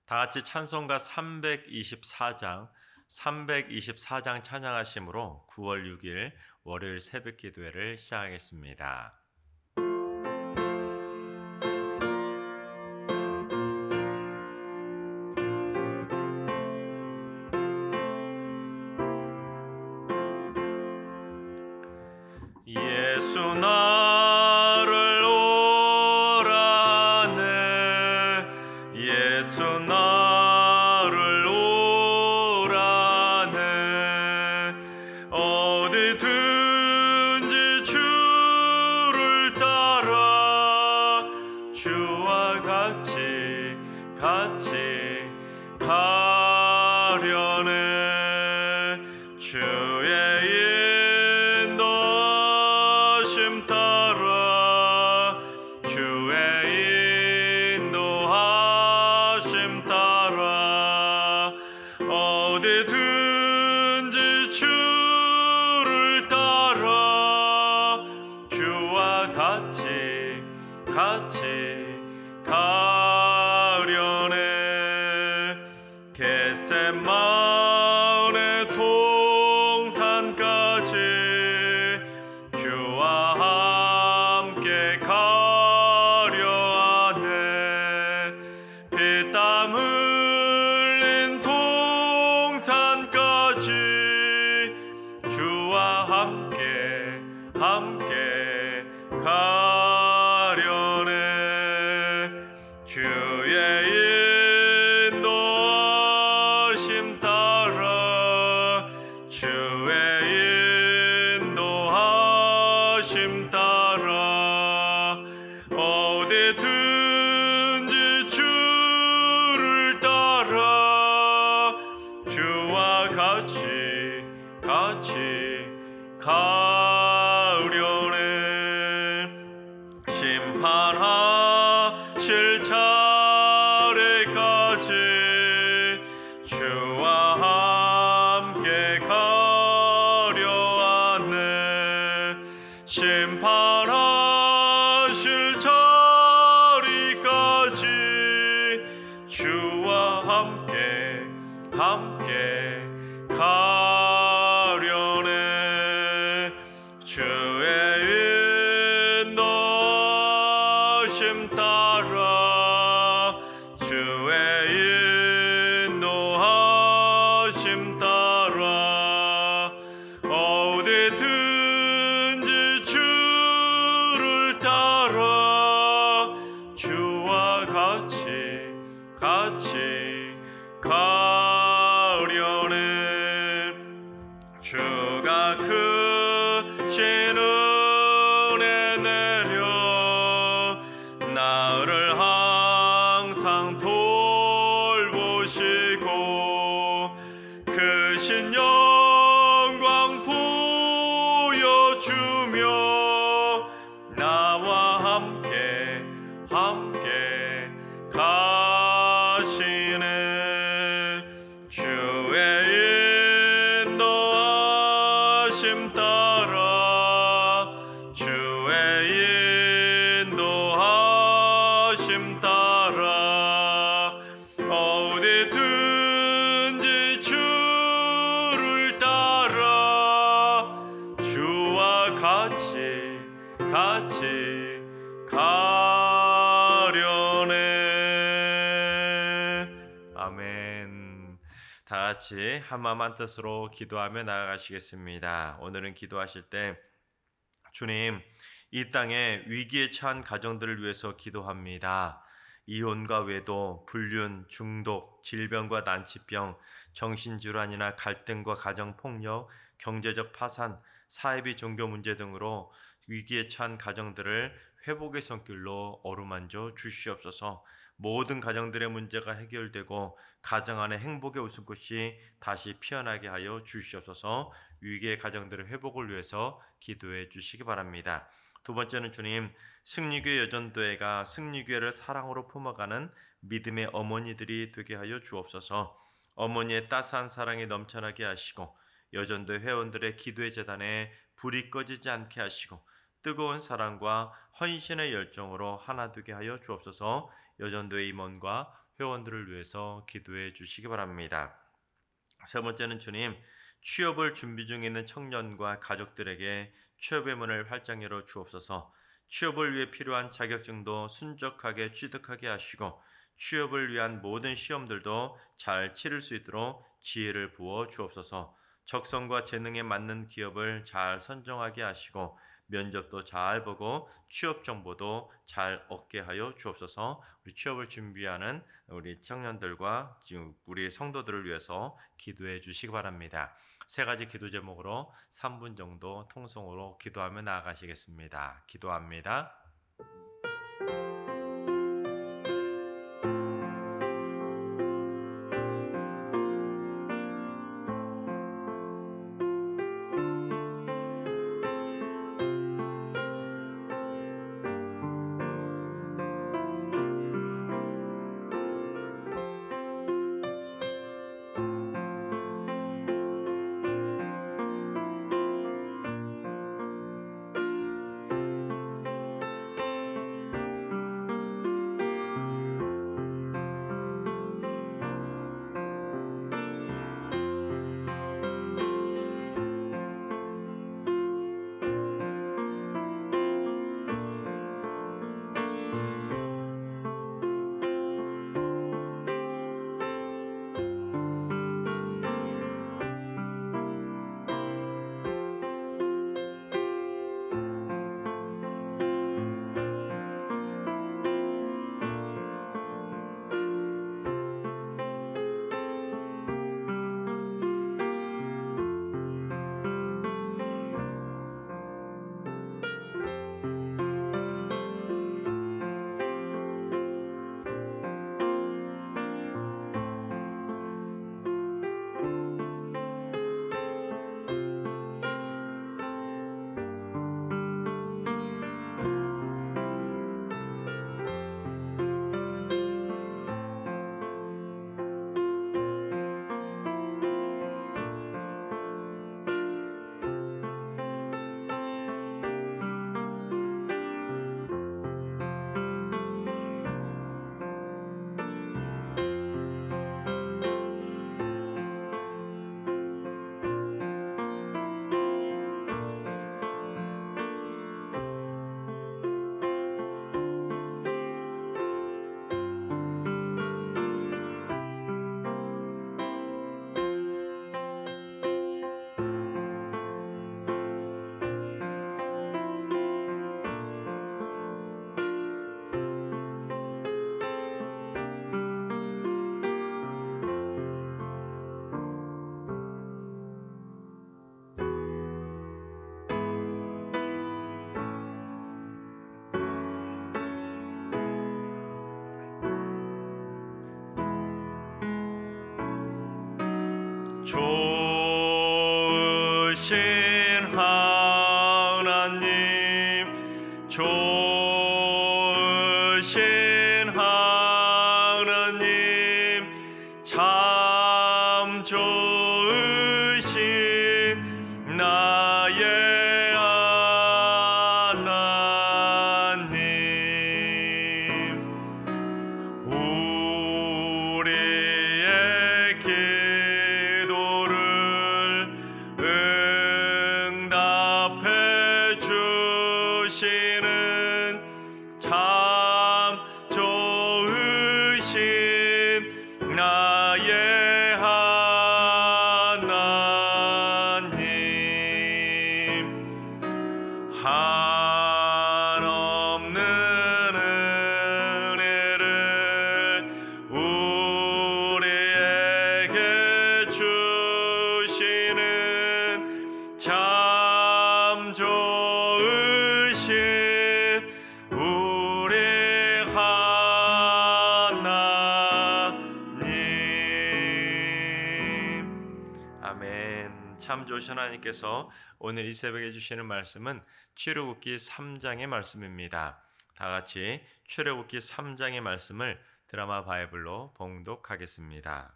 다 같이 찬송가 324장 찬양하심으로 9월 6일 월요일 새벽 기도회를 시작하겠습니다. 예수 나를 오라네 예수 나를 오라네 어디든지 주를 따라 주와 같이 가려네 주의 인도하심 따라 주의 인도하심 따라 어디든지 주를 따라 주와 같이 가려네 겟세마네 동산까지 주와 함께 가려 하네 피땀 흘린 동산까지 주와 함께 가려네 주의 인도하심 따라 주의 인도하심 따라 어디든지 주를 따라 주와 같이 가려네 심판하실 차례까지 주와 함께 가려 하네 심판하실 자리까지 주와 함께 가려네 주의 인도하심 따라 주의 인도하심 따라 어디든지 주를 따라 주와 같이 가려네 주가 크신 은혜 내려 나를 항상 돌보시고 크신 영광 보여주며 나와 함께 가시네 주의 인도하심 따라 주의 인도하심 따라 어디든지 주를 따라 주와 같이 가려네 아멘. 다 같이 한마음 한뜻으로 기도하며 나아가시겠습니다. 오늘은 기도하실 때 주님, 이 땅에 위기에 처한 가정들을 위해서 기도합니다. 이혼과 외도, 불륜, 중독, 질병과 난치병, 정신질환이나 갈등과 가정폭력, 경제적 파산, 사회비 종교 문제 등으로 위기에 처한 가정들을 회복의 손길로 어루만져 주시옵소서. 모든 가정들의 문제가 해결되고 가정 안에 행복의 웃음꽃이 다시 피어나게 하여 주시옵소서. 위기의 가정들의 회복을 위해서 기도해 주시기 바랍니다. 두 번째는 주님, 승리교회 여전도회가 승리교회를 사랑으로 품어가는 믿음의 어머니들이 되게 하여 주옵소서. 어머니의 따스한 사랑이 넘쳐나게 하시고 여전도회 회원들의 기도의 재단에 불이 꺼지지 않게 하시고 뜨거운 사랑과 헌신의 열정으로 하나 되게 하여 주옵소서. 여전도의 임원과 회원들을 위해서 기도해 주시기 바랍니다. 세 번째는 주님, 취업을 준비 중에 있는 청년과 가족들에게 취업의 문을 활짝 열어 주옵소서. 취업을 위해 필요한 자격증도 순적하게 취득하게 하시고 취업을 위한 모든 시험들도 잘 치를 수 있도록 지혜를 부어 주옵소서. 적성과 재능에 맞는 기업을 잘 선정하게 하시고 면접도 잘 보고 취업 정보도 잘 얻게 하여 주옵소서. 우리 취업을 준비하는 우리 청년들과 지금 우리 성도들을 위해서 기도해 주시기 바랍니다. 세 가지 기도 제목으로 3분 정도 통성으로 기도하며 나아가시겠습니다. 기도합니다. 좋으신 하나님, 좋으신 하나님, 참 좋으신 나의 하나님, 우리의 기도를 응답해 주시는 참 좋으신 나의 하나님, 한없는 은혜를 우리에게 주시는 참 좋으신 우리 하나님. 아멘. 참 좋으신 하나님께서 오늘 이 새벽에 주시는 말씀은 출애굽기 3장의 말씀입니다. 다 같이 출애굽기 3장의 말씀을 드라마 바이블로 봉독하겠습니다.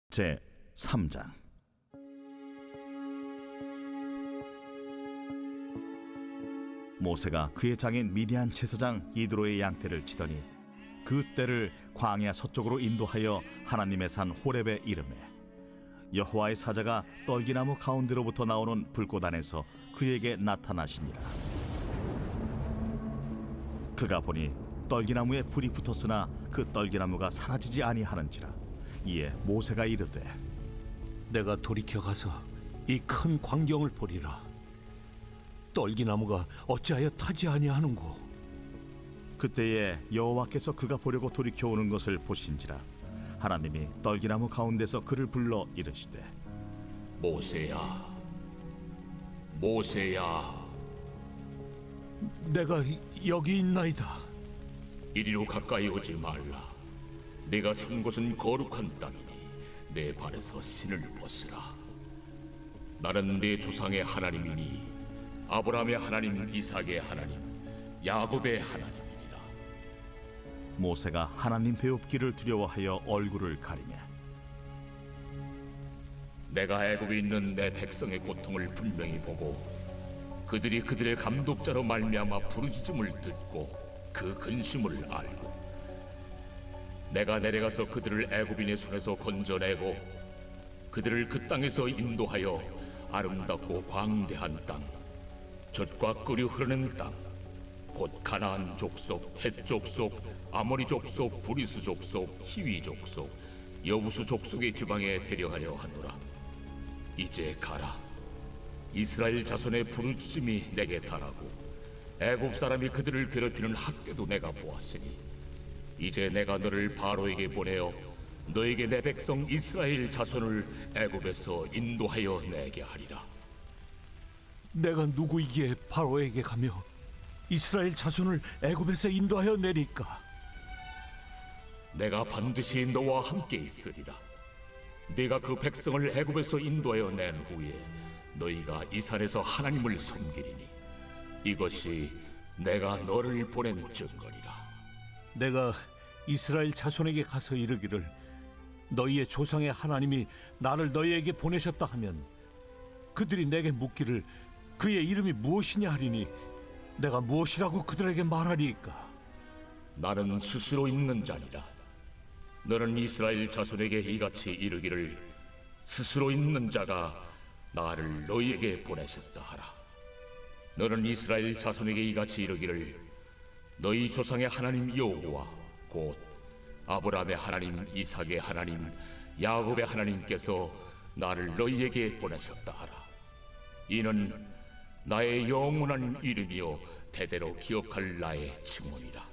제 3장. 모세가 그의 장인 미디안 제사장 이드로의 양떼를 치더니 그 떼를 광야 서쪽으로 인도하여 하나님의 산 호렙에 이르매 여호와의 사자가 떨기나무 가운데로부터 나오는 불꽃 안에서 그에게 나타나시니라. 그가 보니 떨기나무에 불이 붙었으나 그 떨기나무가 사라지지 아니하는지라. 이에 모세가 이르되 내가 돌이켜 가서 이 큰 광경을 보리라. 떨기나무가 어찌하여 타지 아니하는고? 그때에 여호와께서 그가 보려고 돌이켜 오는 것을 보신지라. 하나님이 떨기나무 가운데서 그를 불러 이르시되 모세야, 모세야, 내가 여기 있나이다. 이리로 가까이 오지 말라. 내가 선 곳은 거룩한 땅이니 내 발에서 신을 벗으라. 나는 내 조상의 하나님이니 아브라함의 하나님, 이삭의 하나님, 야곱의 하나님이니라. 모세가 하나님 배웁기를 두려워하여 얼굴을 가리매 내가 애굽에 있는 내 백성의 고통을 분명히 보고 그들이 그들의 감독자로 말미암아 부르짖음을 듣고 그 근심을 알고 내가 내려가서 그들을 애굽인의 손에서 건져내고 그들을 그 땅에서 인도하여 아름답고 광대한 땅, 젖과 꿀이 흐르는 땅, 곧 가나안 족속, 헷 족속, 아모리 족속, 브리스 족속, 히위 족속, 여부수 족속의 지방에 데려가려 하노라. 이제 가라. 이스라엘 자손의 부르짖음이 내게 달하고 애굽 사람이 그들을 괴롭히는 학대도 내가 보았으니 이제 내가 너를 바로에게 보내어 너에게 내 백성 이스라엘 자손을 애굽에서 인도하여 내게 하리라. 내가 누구이기에 바로에게 가며 이스라엘 자손을 애굽에서 인도하여 내릴까? 내가 반드시 너와 함께 있으리라. 네가 그 백성을 애굽에서 인도하여 낸 후에 너희가 이 산에서 하나님을 섬기리니 이것이 내가 너를 보낸 증거리라. 내가 이스라엘 자손에게 가서 이르기를 너희의 조상의 하나님이 나를 너희에게 보내셨다 하면 그들이 내게 묻기를 그의 이름이 무엇이냐 하리니 내가 무엇이라고 그들에게 말하리이까? 나는 스스로 있는 자니라. 너는 이스라엘 자손에게 이같이 이르기를 스스로 있는 자가 나를 너희에게 보내셨다 하라. 너는 이스라엘 자손에게 이같이 이르기를 너희 조상의 하나님 여호와 곧 아브라함의 하나님, 이삭의 하나님, 야곱의 하나님께서 나를 너희에게 보내셨다 하라. 이는 나의 영원한 이름이요 대대로 기억할 나의 칭언이라.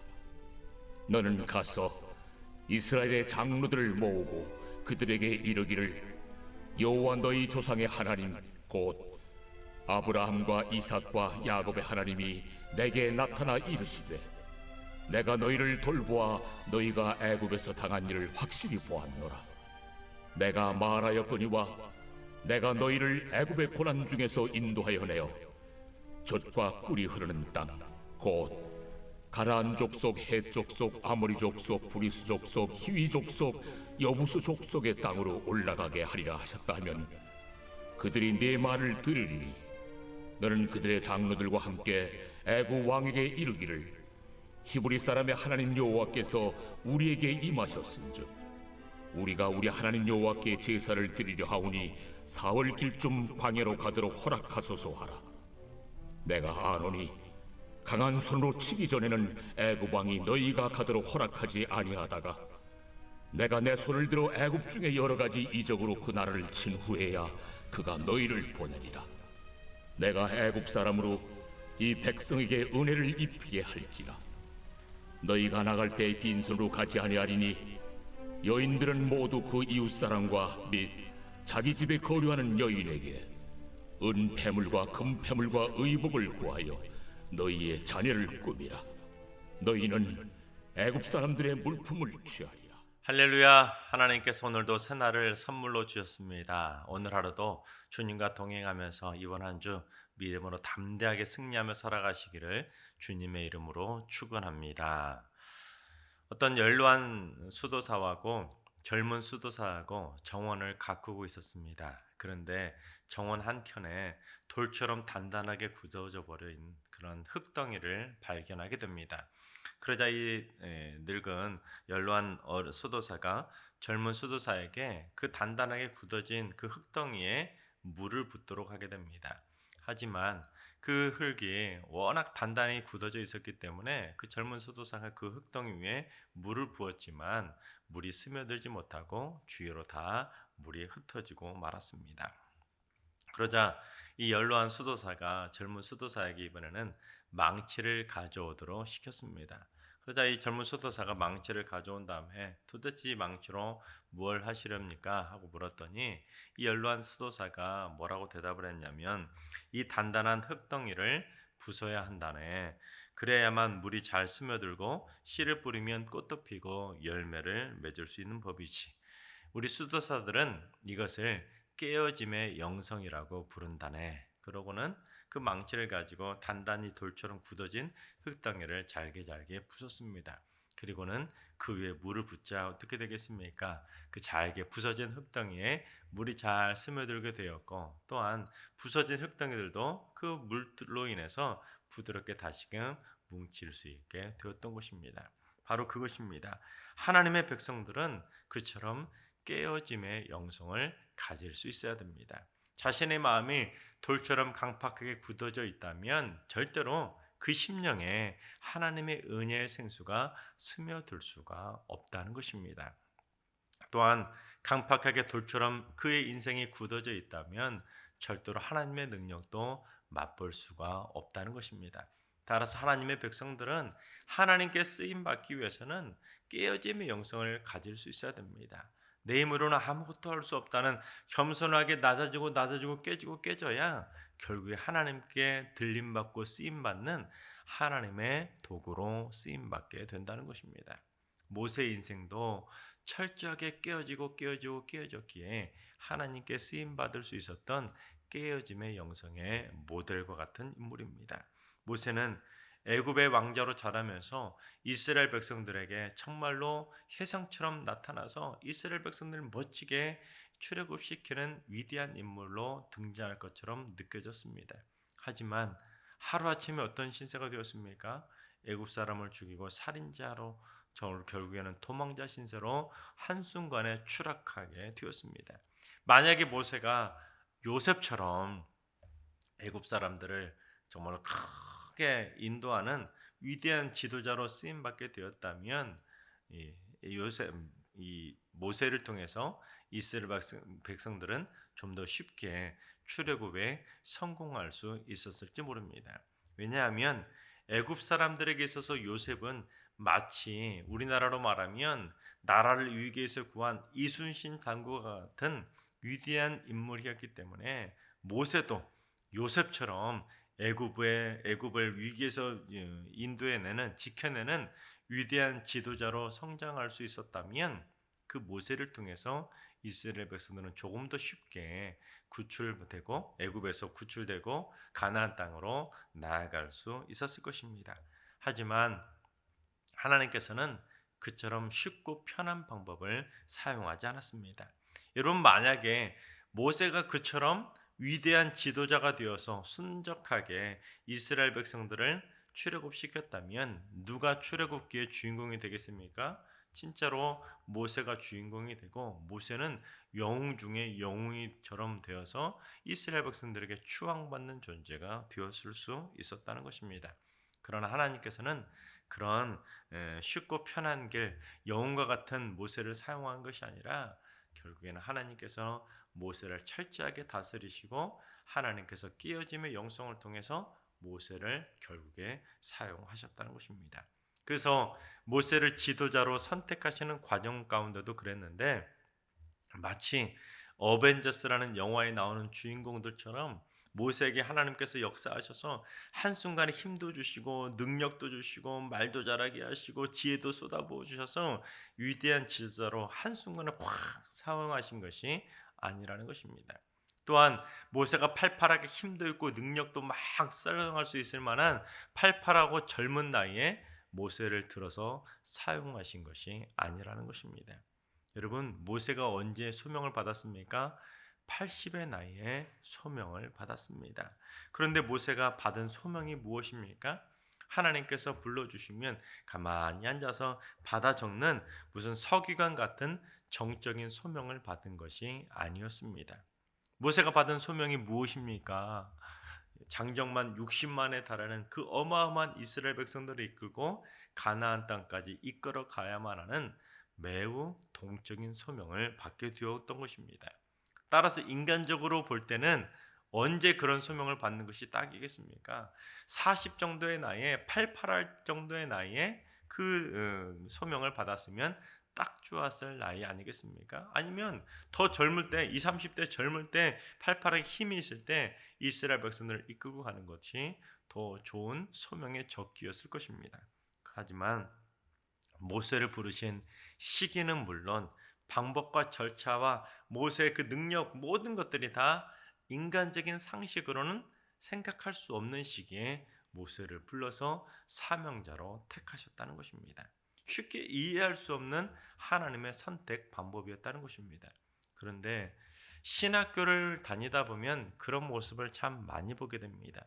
너는 가서 이스라엘의 장로들을 모으고 그들에게 이르기를 여호와 너희 조상의 하나님 곧 아브라함과 이삭과 야곱의 하나님이 내게 나타나 이르시되 내가 너희를 돌보아 너희가 애굽에서 당한 일을 확실히 보았노라. 내가 말하였거니와 내가 너희를 애굽의 고난 중에서 인도하여 내어 젖과 꿀이 흐르는 땅 곧 가나안 족속, 헷 족속, 아모리 족속, 브리스 족속, 히위 족속, 여부수 족속의 땅으로 올라가게 하리라 하셨다 하면 그들이 네 말을 들으리니 너는 그들의 장로들과 함께 애굽 왕에게 이르기를 히브리 사람의 하나님 여호와께서 우리에게 임하셨은즉 우리가 우리 하나님 여호와께 제사를 드리려 하오니 사흘 길쯤 광야로 가도록 허락하소서 하라. 내가 아노니 강한 손으로 치기 전에는 애굽 왕이 너희가 가도록 허락하지 아니하다가 내가 내 손을 들어 애굽 중에 여러 가지 이적으로 그 나라를 친 후에야 그가 너희를 보내리라. 내가 애굽 사람으로 이 백성에게 은혜를 입히게 할지라. 너희가 나갈 때 빈손으로 가지 아니하리니 여인들은 모두 그 이웃 사람과 및 자기 집에 거류하는 여인에게 은 패물과 금 패물과 의복을 구하여 너희의 자녀를 꾸미라. 너희는 애굽 사람들의 물품을 취하리라. 할렐루야. 하나님께서 오늘도 새날을 선물로 주셨습니다. 오늘 하루도 주님과 동행하면서 이번 한 주 믿음으로 담대하게 승리하며 살아가시기를 주님의 이름으로 축원합니다. 어떤 연로한 수도사하고 젊은 수도사하고 정원을 가꾸고 있었습니다. 그런데 정원 한켠에 돌처럼 단단하게 굳어져 버린 그런 흙덩이를 발견하게 됩니다. 그러자 이 늙은 연로한 수도사가 젊은 수도사에게 그 단단하게 굳어진 그 흙덩이에 물을 붓도록 하게 됩니다. 하지만 그 흙이 워낙 단단히 굳어져 있었기 때문에 그 젊은 수도사가 그 흙덩이 위에 물을 부었지만 물이 스며들지 못하고 주위로 다 물이 흩어지고 말았습니다. 그러자 이 연로한 수도사가 젊은 수도사에게 이번에는 망치를 가져오도록 시켰습니다. 그러자 이 젊은 수도사가 망치를 가져온 다음에 도대체 이 망치로 뭘 하시렵니까? 하고 물었더니 이 연로한 수도사가 뭐라고 대답을 했냐면 이 단단한 흙덩이를 부숴야 한다네. 그래야만 물이 잘 스며들고 씨를 뿌리면 꽃도 피고 열매를 맺을 수 있는 법이지. 우리 수도사들은 이것을 깨어짐의 영성이라고 부른다네. 그러고는 그 망치를 가지고 단단히 돌처럼 굳어진 흙덩이를 잘게 부쉈습니다. 그리고는 그 위에 물을 붓자 어떻게 되겠습니까? 그 잘게 부서진 흙덩이에 물이 잘 스며들게 되었고, 또한 부서진 흙덩이들도 그 물로 인해서 부드럽게 다시금 뭉칠 수 있게 되었던 것입니다. 바로 그것입니다. 하나님의 백성들은 그처럼 깨어짐의 영성을 가질 수 있어야 됩니다. 자신의 마음이 돌처럼 강팍하게 굳어져 있다면 절대로 그 심령에 하나님의 은혜의 생수가 스며들 수가 없다는 것입니다. 또한 강팍하게 돌처럼 그의 인생이 굳어져 있다면 절대로 하나님의 능력도 맛볼 수가 없다는 것입니다. 따라서 하나님의 백성들은 하나님께 쓰임 받기 위해서는 깨어짐의 영성을 가질 수 있어야 됩니다. 내 힘으로는 아무것도 할 수 없다는 겸손하게 낮아지고 깨져야 결국에 하나님께 들림받고 쓰임받는 하나님의 도구로 쓰임받게 된다는 것입니다. 모세의 인생도 철저하게 깨어졌기에 하나님께 쓰임받을 수 있었던 깨어짐의 영성의 모델과 같은 인물입니다. 모세는 애굽의 왕자로 자라면서 이스라엘 백성들에게 정말로 혜성처럼 나타나서 이스라엘 백성들을 멋지게 출애굽시키는 위대한 인물로 등장할 것처럼 느껴졌습니다. 하지만 하루아침에 어떤 신세가 되었습니까? 애굽 사람을 죽이고 살인자로 결국에는 도망자 신세로 한순간에 추락하게 되었습니다. 만약에 모세가 요셉처럼 애굽 사람들을 정말로 크게 인도하는 위대한 지도자로 쓰임 받게 되었다면 이 모세를 통해서 이스라엘 백성들은 좀 더 쉽게 출애굽에 성공할 수 있었을지 모릅니다. 왜냐하면 애굽 사람들에게 있어서 요셉은 마치 우리나라로 말하면 나라를 위기에서 구한 이순신 장군과 같은 위대한 인물이었기 때문에 모세도 요셉처럼 애굽을 위기에서 지켜내는 위대한 지도자로 성장할 수 있었다면 그 모세를 통해서 이스라엘 백성들은 조금 더 쉽게 구출되고 애굽에서 구출되고 가나안 땅으로 나아갈 수 있었을 것입니다. 하지만 하나님께서는 그처럼 쉽고 편한 방법을 사용하지 않았습니다. 여러분, 만약에 모세가 그처럼 위대한 지도자가 되어서 순적하게 이스라엘 백성들을 출애굽시켰다면 누가 출애굽기의 주인공이 되겠습니까? 진짜로 모세가 주인공이 되고 모세는 영웅 중에 영웅이처럼 되어서 이스라엘 백성들에게 추앙받는 존재가 되었을 수 있었다는 것입니다. 그러나 하나님께서는 그런 쉽고 편한 길, 영웅과 같은 모세를 사용한 것이 아니라 결국에는 하나님께서 모세를 철저하게 다스리시고 하나님께서 깨어짐의 영성을 통해서 모세를 결국에 사용하셨다는 것입니다. 그래서 모세를 지도자로 선택하시는 과정 가운데도 그랬는데 마치 어벤져스라는 영화에 나오는 주인공들처럼 모세에게 하나님께서 역사하셔서 한순간에 힘도 주시고 능력도 주시고 말도 잘하게 하시고 지혜도 쏟아부어 주셔서 위대한 지도자로 한순간에 확 사용하신 것이 아니라는 것입니다. 또한 모세가 팔팔하게 힘도 있고 능력도 막 사용할 수 있을 만한 팔팔하고 젊은 나이에 모세를 들어서 사용하신 것이 아니라는 것입니다. 여러분, 모세가 언제 소명을 받았습니까? 80의 나이에 소명을 받았습니다. 그런데 모세가 받은 소명이 무엇입니까? 하나님께서 불러주시면 가만히 앉아서 받아 적는 무슨 서기관 같은 정적인 소명을 받은 것이 아니었습니다. 모세가 받은 소명이 무엇입니까? 장정만 60만에 달하는 그 어마어마한 이스라엘 백성들을 이끌고 가나안 땅까지 이끌어 가야만 하는 매우 동적인 소명을 받게 되었던 것입니다. 따라서 인간적으로 볼 때는 언제 그런 소명을 받는 것이 딱이겠습니까? 40 정도의 나이에 88할 정도의 나이에 그 소명을 받았으면 딱 좋았을 나이 아니겠습니까? 아니면 더 젊을 때 20, 30대 젊을 때 88에 힘이 있을 때 이스라엘 백성들을 이끌고 가는 것이 더 좋은 소명의 적기였을 것입니다. 하지만 모세를 부르신 시기는 물론 방법과 절차와 모세의 그 능력 모든 것들이 다 인간적인 상식으로는 생각할 수 없는 시기에 모세를 불러서 사명자로 택하셨다는 것입니다. 쉽게 이해할 수 없는 하나님의 선택 방법이었다는 것입니다. 그런데 신학교를 다니다 보면 그런 모습을 참 많이 보게 됩니다.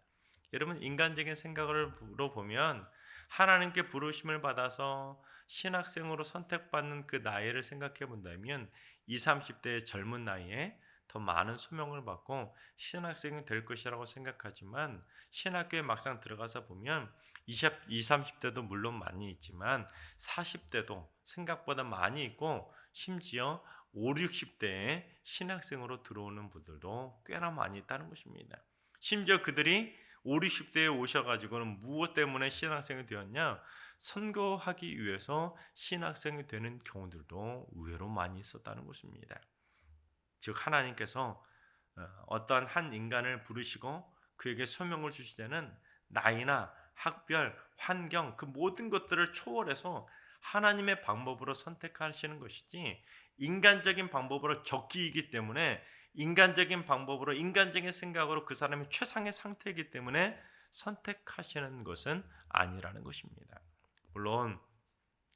여러분, 인간적인 생각으로 보면 하나님께 부르심을 받아서 신학생으로 선택받는 그 나이를 생각해 본다면 20, 30대의 젊은 나이에 더 많은 소명을 받고 신학생이 될 것이라고 생각하지만 신학교에 막상 들어가서 보면 20, 30대도 물론 많이 있지만 40대도 생각보다 많이 있고 심지어 5, 60대에 신학생으로 들어오는 분들도 꽤나 많이 있다는 것입니다. 심지어 그들이 5, 60대에 오셔가지고는 무엇 때문에 신학생이 되었냐? 선교하기 위해서 신학생이 되는 경우들도 의외로 많이 있었다는 것입니다. 즉 하나님께서 어떠한 한 인간을 부르시고 그에게 소명을 주실 때는 나이나 학별, 환경 그 모든 것들을 초월해서 하나님의 방법으로 선택하시는 것이지 인간적인 방법으로 적기이기 때문에 인간적인 방법으로 인간적인 생각으로 그 사람이 최상의 상태이기 때문에 선택하시는 것은 아니라는 것입니다. 물론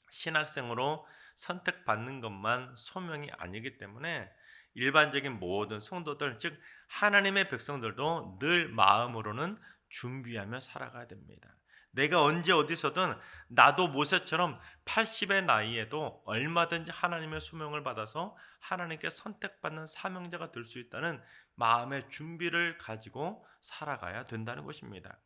신학생으로 선택받는 것만 소명이 아니기 때문에 일반적인 모든 성도들 즉 하나님의 백성들도 늘 마음으로는 준비하며 살아가야 됩니다. 내가 언제 어디서든 나도 모세처럼 80의 나이에도 얼마든지 하나님의 소명을 받아서 하나님께 선택받는 사명자가 될 수 있다는 마음의 준비를 가지고 살아가야 된다는 것입니다.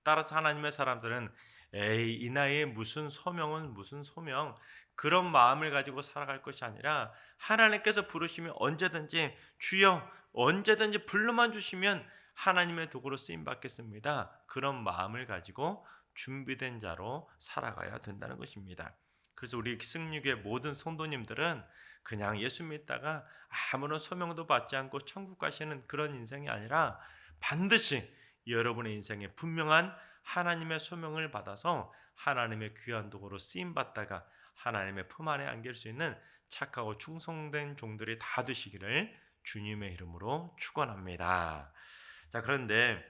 따라서 하나님의 사람들은 에이 이 나이에 무슨 소명은 무슨 소명 그런 마음을 가지고 살아갈 것이 아니라 하나님께서 부르시면 언제든지 주여 언제든지 불러만 주시면 하나님의 도구로 쓰임 받겠습니다. 그런 마음을 가지고 준비된 자로 살아가야 된다는 것입니다. 그래서 우리 승리교회 모든 성도님들은 그냥 예수 믿다가 아무런 소명도 받지 않고 천국 가시는 그런 인생이 아니라 반드시 여러분의 인생에 분명한 하나님의 소명을 받아서 하나님의 귀한 도구로 쓰임 받다가 하나님의 품 안에 안길 수 있는 착하고 충성된 종들이 다 되시기를 주님의 이름으로 축원합니다. 자, 그런데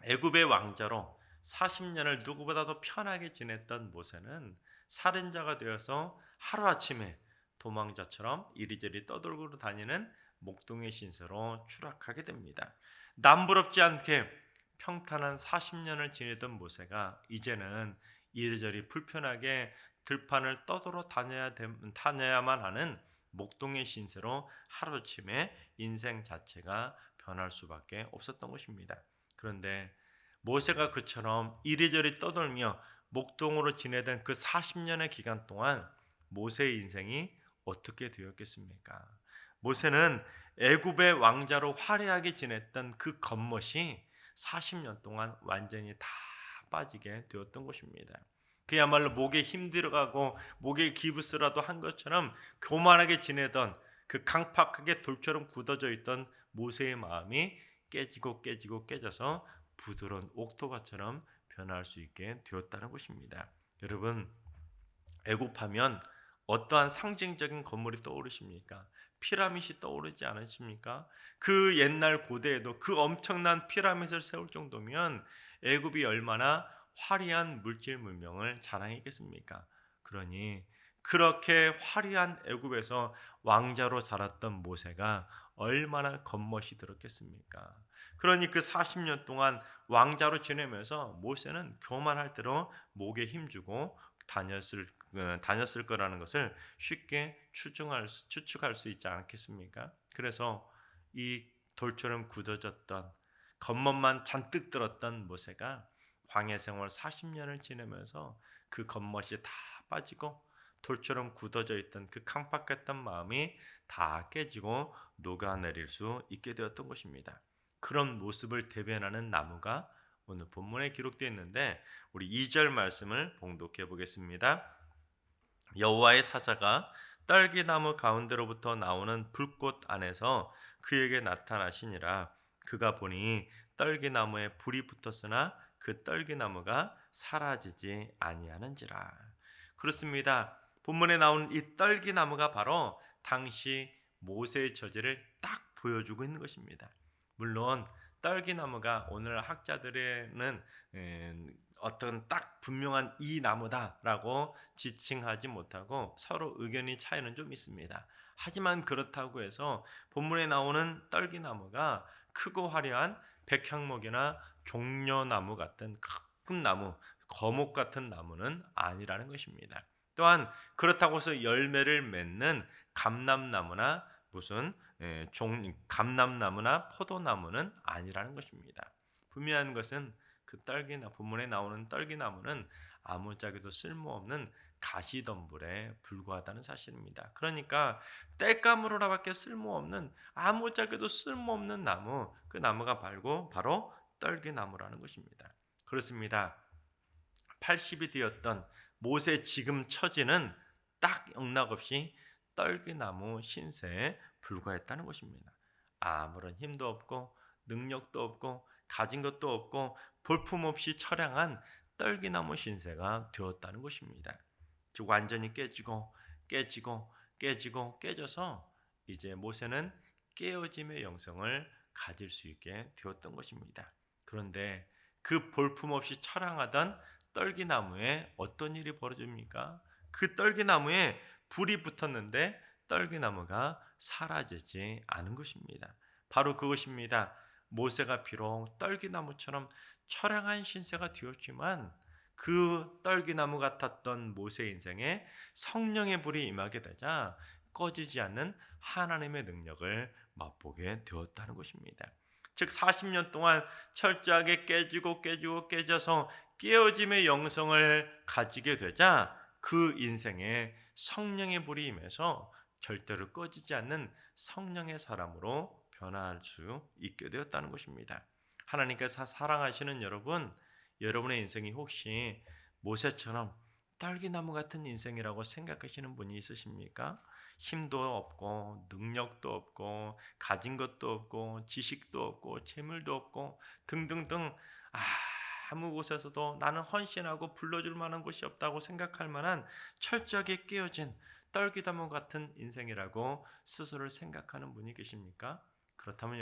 애굽의 왕자로 40년을 누구보다도 편하게 지냈던 모세는 살인자가 되어서 하루아침에 도망자처럼 이리저리 떠돌고 다니는 목동의 신세로 추락하게 됩니다. 남부럽지 않게 평탄한 40년을 지내던 모세가 이제는 이리저리 불편하게 들판을 떠돌아 다녀야만 하는 목동의 신세로 하루아침에 인생 자체가 변할 수밖에 없었던 것입니다. 그런데 모세가 그처럼 이리저리 떠돌며 목동으로 지내던 그 40년의 기간 동안 모세의 인생이 어떻게 되었겠습니까? 모세는 애굽의 왕자로 화려하게 지냈던 그 겉멋이 40년 동안 완전히 다 빠지게 되었던 것입니다. 그야말로 목에 힘들어가고 목에 기부스라도 한 것처럼 교만하게 지내던 그 강팍하게 돌처럼 굳어져 있던 모세의 마음이 깨져서 부드러운 옥토바처럼 변할 수 있게 되었다는 것입니다. 여러분, 애굽하면 어떠한 상징적인 건물이 떠오르십니까? 피라밋이 떠오르지 않으십니까? 그 옛날 고대에도 그 엄청난 피라밋을 세울 정도면 애굽이 얼마나 화려한 물질 문명을 자랑했겠습니까? 그러니 그렇게 화려한 애굽에서 왕자로 자랐던 모세가 얼마나 겉멋이 들었겠습니까? 그러니 그 40년 동안 왕자로 지내면서 모세는 교만할 대로 목에 힘주고 다녔을 거라는 것을 쉽게 추측할 수 있지 않겠습니까? 그래서 이 돌처럼 굳어졌던 겉멋만 잔뜩 들었던 모세가 광야 생활 40년을 지내면서 그 겉멋이 다 빠지고 돌처럼 굳어져 있던 그 캉팍했던 마음이 다 깨지고 녹아내릴 수 있게 되었던 것입니다. 그런 모습을 대변하는 나무가 오늘 본문에 기록되어 있는데 우리 2절 말씀을 봉독해 보겠습니다. 여호와의 사자가 떨기나무 가운데로부터 나오는 불꽃 안에서 그에게 나타나시니라. 그가 보니 떨기나무에 불이 붙었으나 그 떨기나무가 사라지지 아니하는지라. 그렇습니다. 본문에 나온 이 떨기나무가 바로 당시 모세의 처지를 딱 보여주고 있는 것입니다. 물론 떨기나무가 오늘 학자들에는 어떤 딱 분명한 이 나무다라고 지칭하지 못하고 서로 의견이 차이는 좀 있습니다. 하지만 그렇다고 해서 본문에 나오는 떨기나무가 크고 화려한 백향목이나 종려나무 같은 큰 나무, 거목 같은 나무는 아니라는 것입니다. 또한 그렇다고 해서 열매를 맺는 감람나무나 감람나무나 포도나무는 아니라는 것입니다. 분명한 것은 그 본문에 나오는 떨기나무는 아무짝에도 쓸모없는 가시덤불에 불과하다는 사실입니다. 그러니까 땔감으로나밖에 쓸모없는 아무짝에도 쓸모없는 나무, 그 나무가 바로 떨기나무라는 것입니다. 그렇습니다. 80이 되었던 모세 지금 처지는 딱 영락없이 떨기나무 신세에 불과했다는 것입니다. 아무런 힘도 없고 능력도 없고 가진 것도 없고 볼품없이 처량한 떨기나무 신세가 되었다는 것입니다. 즉 완전히 깨져서 이제 모세는 깨어짐의 영성을 가질 수 있게 되었던 것입니다. 그런데 그 볼품없이 처량하던 떨기나무에 어떤 일이 벌어집니까? 그 떨기나무에 불이 붙었는데 떨기나무가 사라지지 않은 것입니다. 바로 그것입니다. 모세가 비록 떨기나무처럼 처량한 신세가 되었지만 그 떨기나무 같았던 모세 인생에 성령의 불이 임하게 되자 꺼지지 않는 하나님의 능력을 맛보게 되었다는 것입니다. 즉 40년 동안 철저하게 깨져서 깨어짐의 영성을 가지게 되자 그 인생에 성령의 불이 임해서 절대로 꺼지지 않는 성령의 사람으로 변화할 수 있게 되었다는 것입니다. 하나님께서 사랑하시는 여러분의 인생이 혹시 모세처럼 떨기나무 같은 인생이라고 생각하시는 분이 있으십니까? 힘도 없고 능력도 없고 가진 것도 없고 지식도 없고 재물도 없고 등등등 아무 곳에서도 나는 헌신하고 불러줄 만한 곳이 없다고 생각할 만한 철저하게 깨어진 떨기나무 같은 인생이라고 스스로를 생각하는 분이 계십니까? 그렇다면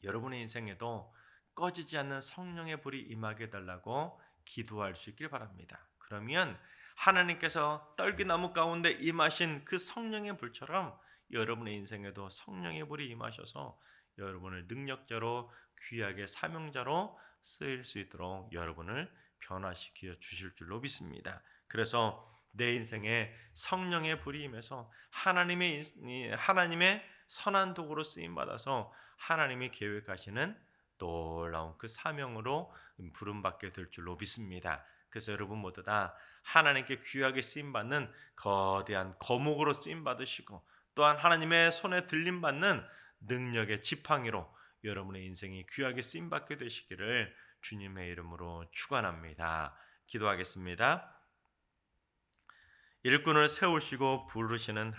여러분의 인생에도 꺼지지 않는 성령의 불이 임하게 달라고 기도할 수 있길 바랍니다. 그러면 하나님께서 떨기나무 가운데 임하신 그 성령의 불처럼 여러분의 인생에도 성령의 불이 임하셔서 여러분을 능력자로 귀하게 사명자로 쓰일 수 있도록 여러분을 변화시켜 주실 줄로 믿습니다. 그래서 내 인생에 성령의 불이 임해서 하나님의 선한 도구로 쓰임 받아서 하나님이 계획하시는 놀라운 그 사명으로 부름받게 될 줄로 믿습니다. 그래서 여러분 모두 다 하나님께 귀하게 쓰임 받는 거대한 거목으로 쓰임 받으시고 또한 하나님의 손에 들림 받는 능력의 지팡이로 여러분의 인생이 귀하게 쓰임 받게 되시기를 주님의 이름으로 축원합니다. 기도하겠습니다. 일꾼을 세우시고 부르시는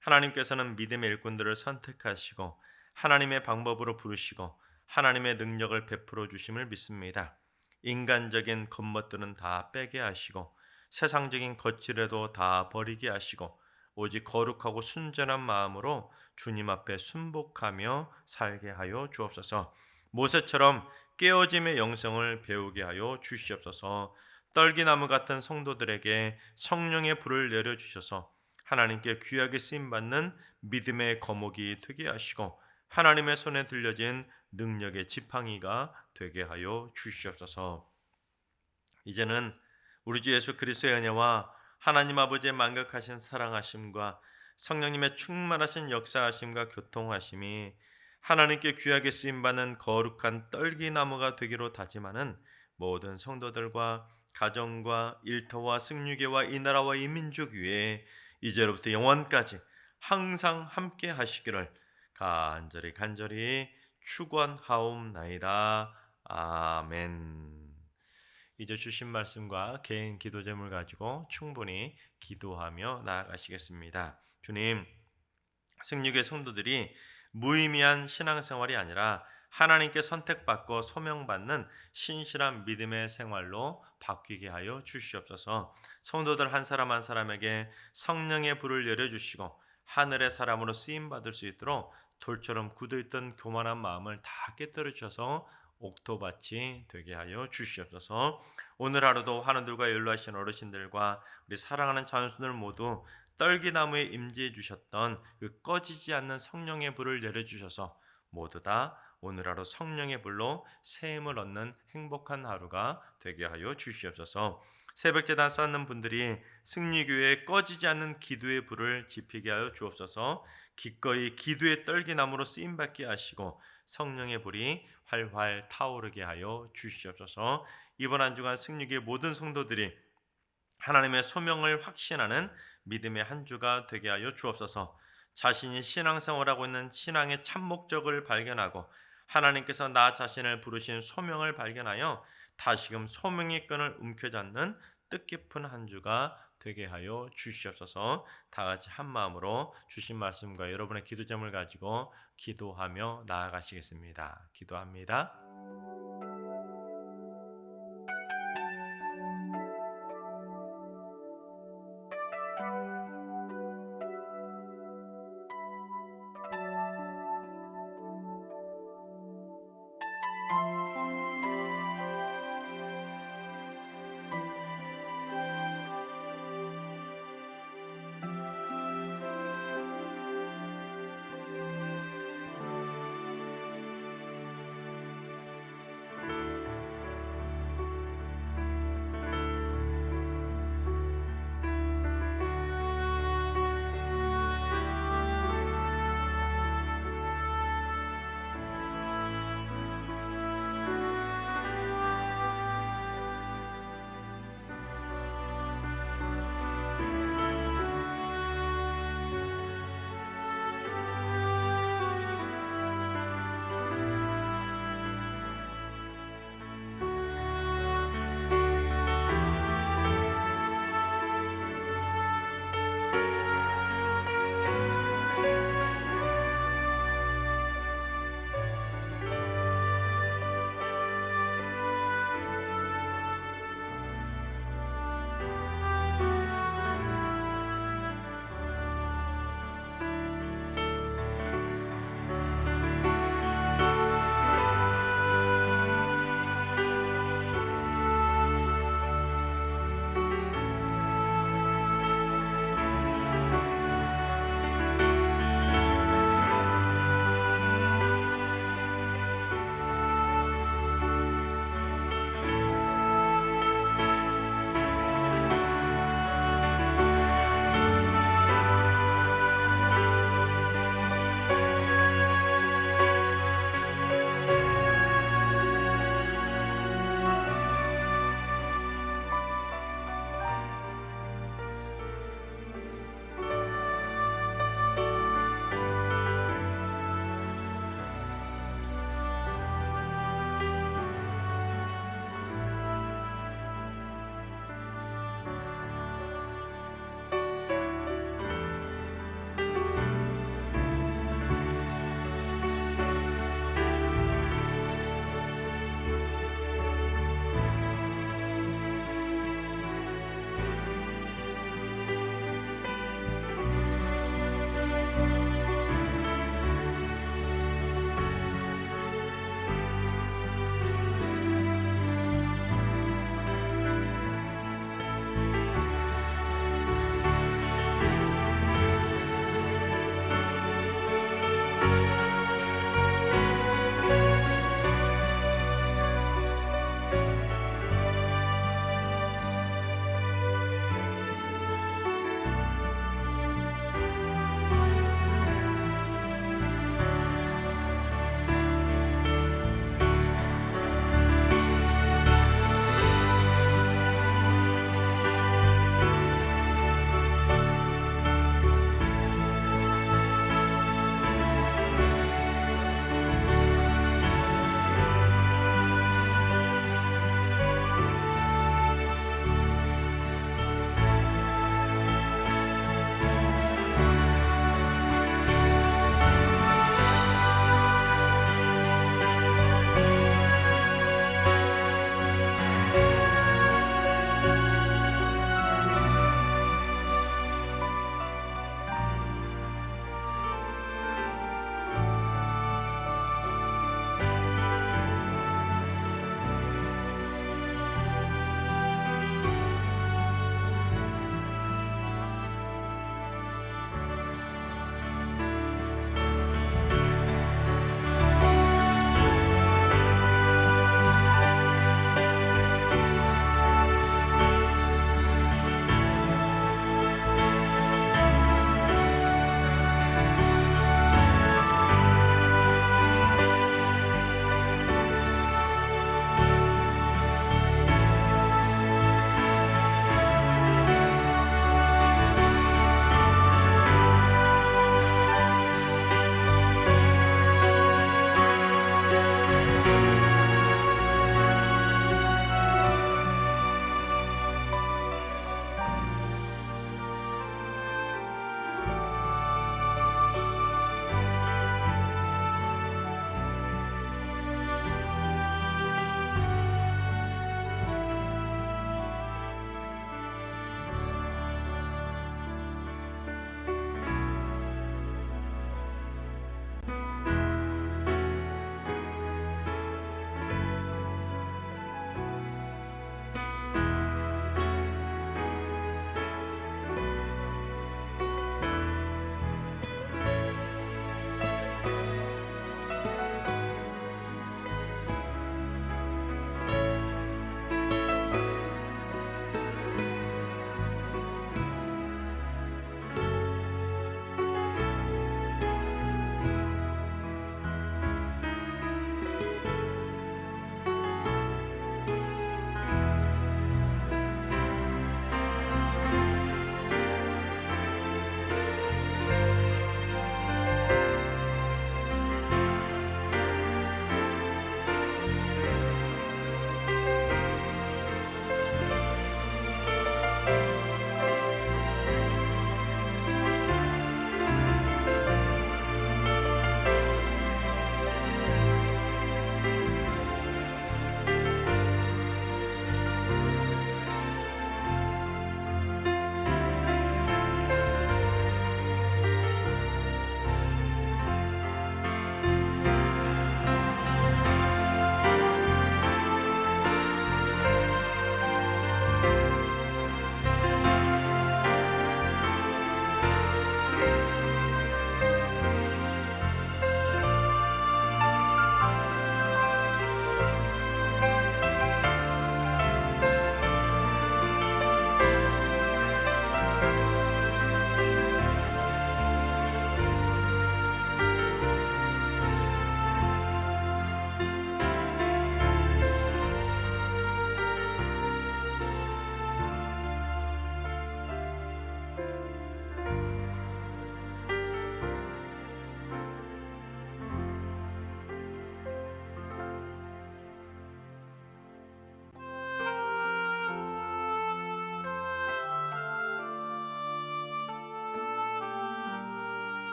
하나님께서는 믿음의 일꾼들을 선택하시고 하나님의 방법으로 부르시고 하나님의 능력을 베풀어 주심을 믿습니다. 인간적인 겉멋들은 다 빼게 하시고 세상적인 거칠에도 다 버리게 하시고 오직 거룩하고 순전한 마음으로 주님 앞에 순복하며 살게 하여 주옵소서. 모세처럼 깨어짐의 영성을 배우게 하여 주시옵소서. 떨기나무 같은 성도들에게 성령의 불을 내려주셔서 하나님께 귀하게 쓰임받는 믿음의 거목이 되게 하시고 하나님의 손에 들려진 능력의 지팡이가 되게 하여 주시옵소서. 이제는 우리 주 예수 그리스도의 은혜와 하나님 아버지의 만극하신 사랑하심과 성령님의 충만하신 역사하심과 교통하심이 하나님께 귀하게 쓰임받는 거룩한 떨기나무가 되기로 다짐하는 모든 성도들과 가정과 일터와 승리교와 이 나라와 이 민족 위에 이제로부터 영원까지 항상 함께 하시기를 간절히 축원하옵나이다. 아멘. 이제 주신 말씀과 개인 기도 제물 가지고 충분히 기도하며 나아가시겠습니다. 주님, 승리교회 성도들이 무의미한 신앙생활이 아니라 하나님께 선택받고 소명받는 신실한 믿음의 생활로 바뀌게 하여 주시옵소서. 성도들 한 사람 한 사람에게 성령의 불을 내려주시고 하늘의 사람으로 쓰임받을 수 있도록 돌처럼 굳어있던 교만한 마음을 다 깨뜨려 주셔서 옥토밭이 되게 하여 주시옵소서. 오늘 하루도 환우들과 연로하신 어르신들과 우리 사랑하는 자손들 모두 떨기나무에 임재해 주셨던 그 꺼지지 않는 성령의 불을 내려주셔서 모두 다 오늘 하루 성령의 불로 새 힘을 얻는 행복한 하루가 되게 하여 주시옵소서. 새벽제단 쌓는 분들이 승리교회에 꺼지지 않는 기도의 불을 지피게 하여 주옵소서. 기꺼이 기도의 떨기나무로 쓰임받게 하시고 성령의 불이 활활 타오르게 하여 주시옵소서. 이번 한 주간 승리교회 모든 성도들이 하나님의 소명을 확신하는 믿음의 한 주가 되게 하여 주옵소서. 자신이 신앙생활하고 있는 신앙의 참 목적을 발견하고 하나님께서 나 자신을 부르신 소명을 발견하여 다시금 소명의 끈을 움켜잡는 뜻깊은 한 주가 되게 하여 주시옵소서. 다 같이 한 마음으로 주신 말씀과 여러분의 기도 제목을 가지고 기도하며 나아가시겠습니다. 기도합니다.